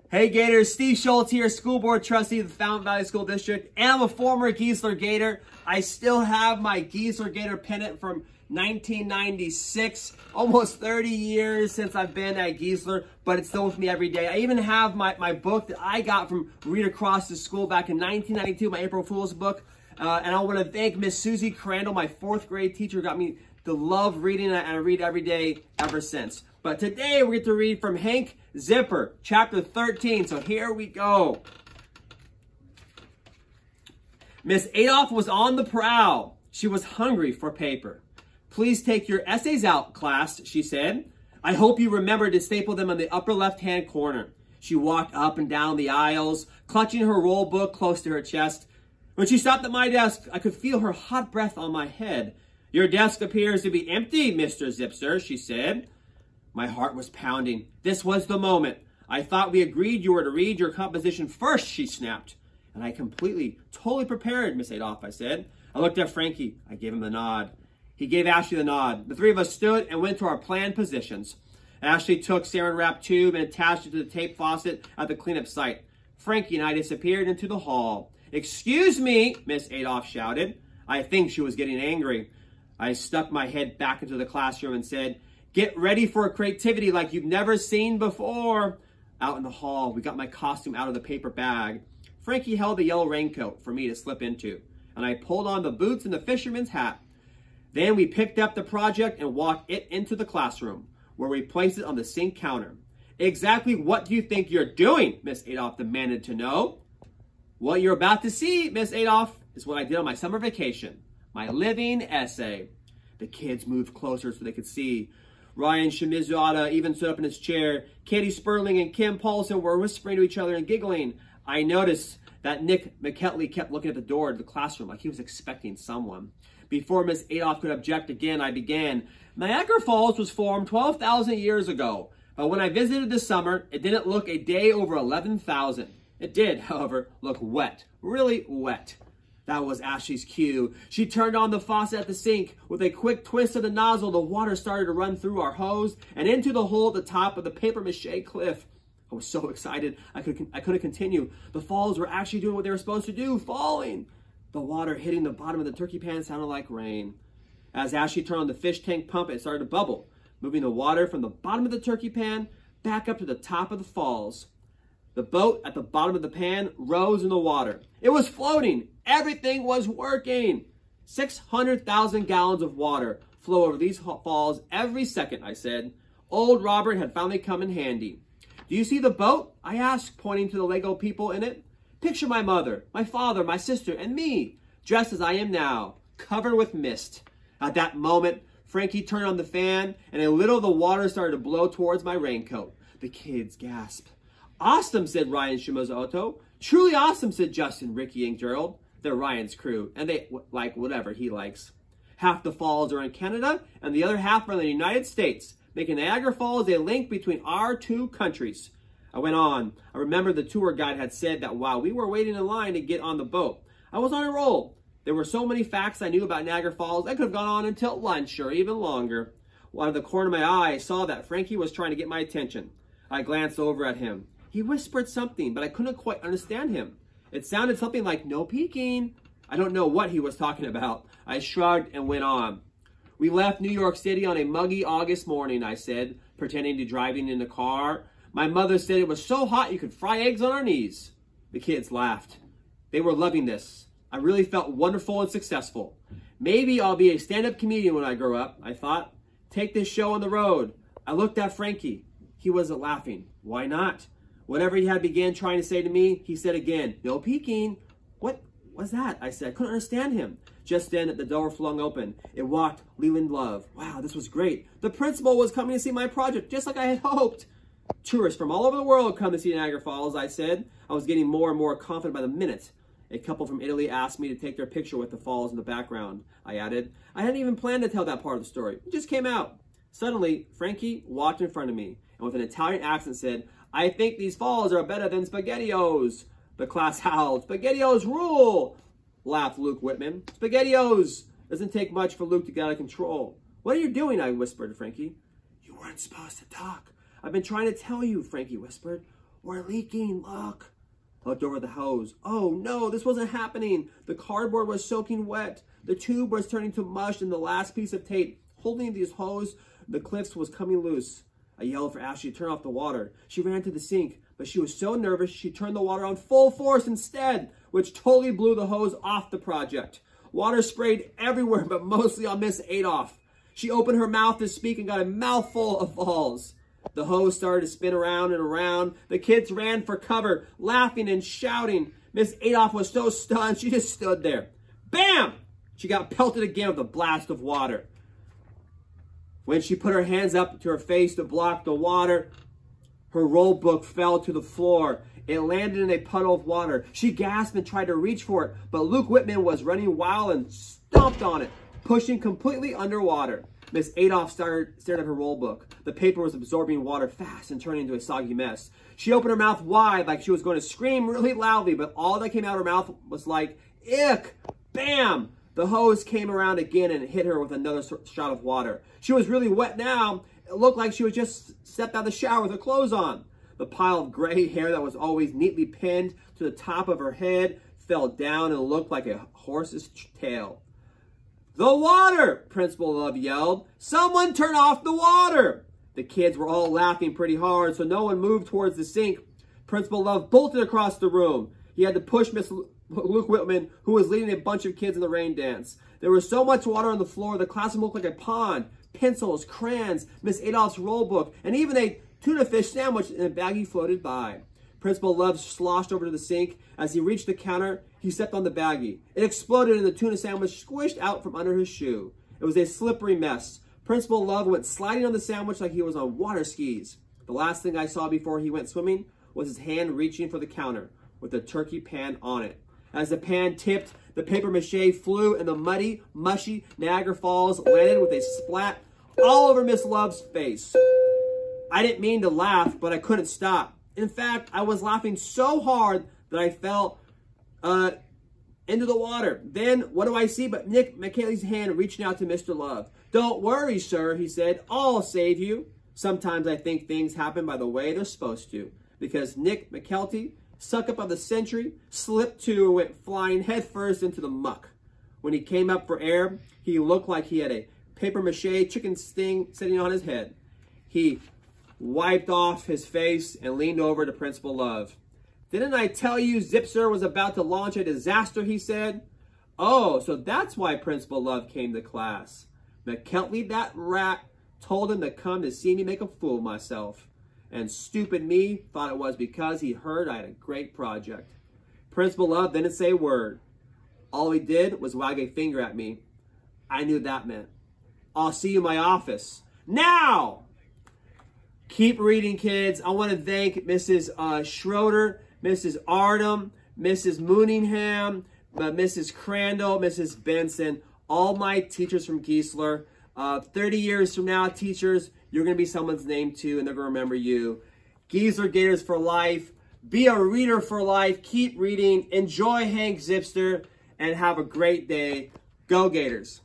Hey Gators, Steve Schultz here, school board trustee of the Fountain Valley School District, and I'm a former Gisler Gator. I still have my Gisler Gator pennant from 1996, almost 30 years since I've been at Gisler, but it's still with me every day. I even have my book that I got from Read Across the School back in 1992, my April Fool's book. And I want to thank Miss Susie Crandall, my 4th grade teacher, who got me to love reading, and I read every day ever since. But today we get to read from Hank Zipper, chapter 13. So here we go. Miss Adolph was on the prowl. She was hungry for paper. Please take your essays out, class, she said. I hope you remember to staple them on the upper left-hand corner. She walked up and down the aisles, clutching her roll book close to her chest. When she stopped at my desk, I could feel her hot breath on my head. Your desk appears to be empty, Mr. Zipser, she said. My heart was pounding. This was the moment. I thought we agreed you were to read your composition first, she snapped. And I totally prepared, Miss Adolph, I said. I looked at Frankie. I gave him the nod. He gave Ashley the nod. The three of us stood and went to our planned positions. Ashley took saran wrap tube and attached it to the tape faucet at the cleanup site. Frankie and I disappeared into the hall. Excuse me, Miss Adolph shouted. I think she was getting angry. I stuck my head back into the classroom and said, get ready for a creativity like you've never seen before. Out in the hall, we got my costume out of the paper bag. Frankie held the yellow raincoat for me to slip into, and I pulled on the boots and the fisherman's hat. Then we picked up the project and walked it into the classroom, where we placed it on the sink counter. Exactly what do you think you're doing? Miss Adolph demanded to know. What you're about to see, Miss Adolph, is what I did on my summer vacation. My living essay. The kids moved closer so they could see. Ryan Shimizada even stood up in his chair. Katie Sperling and Kim Paulson were whispering to each other and giggling. I noticed that Nick McKetley kept looking at the door to the classroom like he was expecting someone. Before Miss Adolph could object again, I began. Niagara Falls was formed 12,000 years ago, but when I visited this summer, it didn't look a day over 11,000. It did, however, look wet, really wet. That was Ashley's cue. She turned on the faucet at the sink. With a quick twist of the nozzle, the water started to run through our hose and into the hole at the top of the papier-mâché cliff. I was so excited, I couldn't continue. The falls were actually doing what they were supposed to do, falling. The water hitting the bottom of the turkey pan sounded like rain. As Ashley turned on the fish tank pump, it started to bubble, moving the water from the bottom of the turkey pan back up to the top of the falls. The boat at the bottom of the pan rose in the water. It was floating. Everything was working. 600,000 gallons of water flow over these falls every second, I said. Old Robert had finally come in handy. Do you see the boat? I asked, pointing to the Lego people in it. Picture my mother, my father, my sister, and me, dressed as I am now, covered with mist. At that moment, Frankie turned on the fan, and a little of the water started to blow towards my raincoat. The kids gasped. Awesome, said Ryan Shimozato. Truly awesome, said Justin, Ricky, and Gerald. They're Ryan's crew, and they like whatever he likes. Half the falls are in Canada, and the other half are in the United States, making Niagara Falls a link between our two countries. I went on. I remember the tour guide had said that while we were waiting in line to get on the boat, I was on a roll. There were so many facts I knew about Niagara Falls, I could have gone on until lunch or even longer. Out of the corner of my eye, I saw that Frankie was trying to get my attention. I glanced over at him. He whispered something, but I couldn't quite understand him. It sounded something like, no peeking. I don't know what he was talking about. I shrugged and went on. We left New York City on a muggy August morning, I said, pretending to driving in the car. My mother said it was so hot you could fry eggs on our knees. The kids laughed. They were loving this. I really felt wonderful and successful. Maybe I'll be a stand-up comedian when I grow up, I thought. Take this show on the road. I looked at Frankie. He wasn't laughing. Why not? Whatever he had began trying to say to me, he said again, no peeking. What was that? I said. I couldn't understand him. Just then, the door flung open. It walked Leland Love. Wow, this was great. The principal was coming to see my project, just like I had hoped. Tourists from all over the world come to see Niagara Falls, I said. I was getting more and more confident by the minute. A couple from Italy asked me to take their picture with the falls in the background, I added. I hadn't even planned to tell that part of the story. It just came out. Suddenly, Frankie walked in front of me and with an Italian accent said, I think these falls are better than SpaghettiOs. The class howled. SpaghettiOs rule, laughed Luke Whitman. SpaghettiOs. Doesn't take much for Luke to get out of control. What are you doing? I whispered to Frankie. You weren't supposed to talk. I've been trying to tell you, Frankie whispered. we're leaking, look. I looked over the hose. Oh no, this wasn't happening. The cardboard was soaking wet. The tube was turning to mush, and the last piece of tape holding these hose, the clips, was coming loose. I yelled for Ashley to turn off the water. She ran to the sink, but she was so nervous she turned the water on full force instead, which totally blew the hose off the project. Water sprayed everywhere, but mostly on Miss Adolph. She opened her mouth to speak and got a mouthful of balls. The hose started to spin around and around. The kids ran for cover, laughing and shouting. Miss Adolph was so stunned, she just stood there. Bam! She got pelted again with a blast of water. When she put her hands up to her face to block the water, her roll book fell to the floor. It landed in a puddle of water. She gasped and tried to reach for it, but Luke Whitman was running wild and stomped on it, pushing completely underwater. Miss Adolph stared at her roll book. The paper was absorbing water fast and turning into a soggy mess. She opened her mouth wide like she was going to scream really loudly, but all that came out of her mouth was like, ick, bam! The hose came around again and hit her with another shot of water. She was really wet now. It looked like she was just stepped out of the shower with her clothes on. The pile of gray hair that was always neatly pinned to the top of her head fell down and looked like a horse's tail. The water! Principal Love yelled. Someone turn off the water! The kids were all laughing pretty hard, so no one moved towards the sink. Principal Love bolted across the room. He had to push Miss Luke Whitman, who was leading a bunch of kids in the rain dance. There was so much water on the floor, the classroom looked like a pond. Pencils, crayons, Miss Adolph's roll book, and even a tuna fish sandwich in a baggie floated by. Principal Love sloshed over to the sink. As he reached the counter, he stepped on the baggie. It exploded and the tuna sandwich squished out from under his shoe. It was a slippery mess. Principal Love went sliding on the sandwich like he was on water skis. The last thing I saw before he went swimming was his hand reaching for the counter with the turkey pan on it. As the pan tipped, the paper mache flew and the muddy, mushy Niagara Falls landed with a splat all over Miss Love's face. I didn't mean to laugh, but I couldn't stop. In fact, I was laughing so hard that I fell into the water. Then, what do I see but Nick McKelty's hand reaching out to Mr. Love. Don't worry, sir, he said. I'll save you. Sometimes I think things happen by the way they're supposed to. Because Nick McKelty, suck up of the century, slipped to and went flying headfirst into the muck. When he came up for air, he looked like he had a papier-mâché chicken sting sitting on his head. He wiped off his face and leaned over to Principal Love. Didn't I tell you Zipser was about to launch a disaster, he said. Oh, so that's why Principal Love came to class. McKelty, that rat, told him to come to see me make a fool of myself. And stupid me thought it was because he heard I had a great project. Principal Love didn't say a word. All he did was wag a finger at me. I knew that meant, I'll see you in my office. Now! Keep reading, kids. I want to thank Mrs. Schroeder, Mrs. Artem, Mrs. Mooningham, Mrs. Crandall, Mrs. Benson, all my teachers from Gisler. 30 years from now, teachers, you're going to be someone's name too, and they're going to remember you. Gisler Gators for life. Be a reader for life. Keep reading. Enjoy Hank Zipster, and have a great day. Go Gators.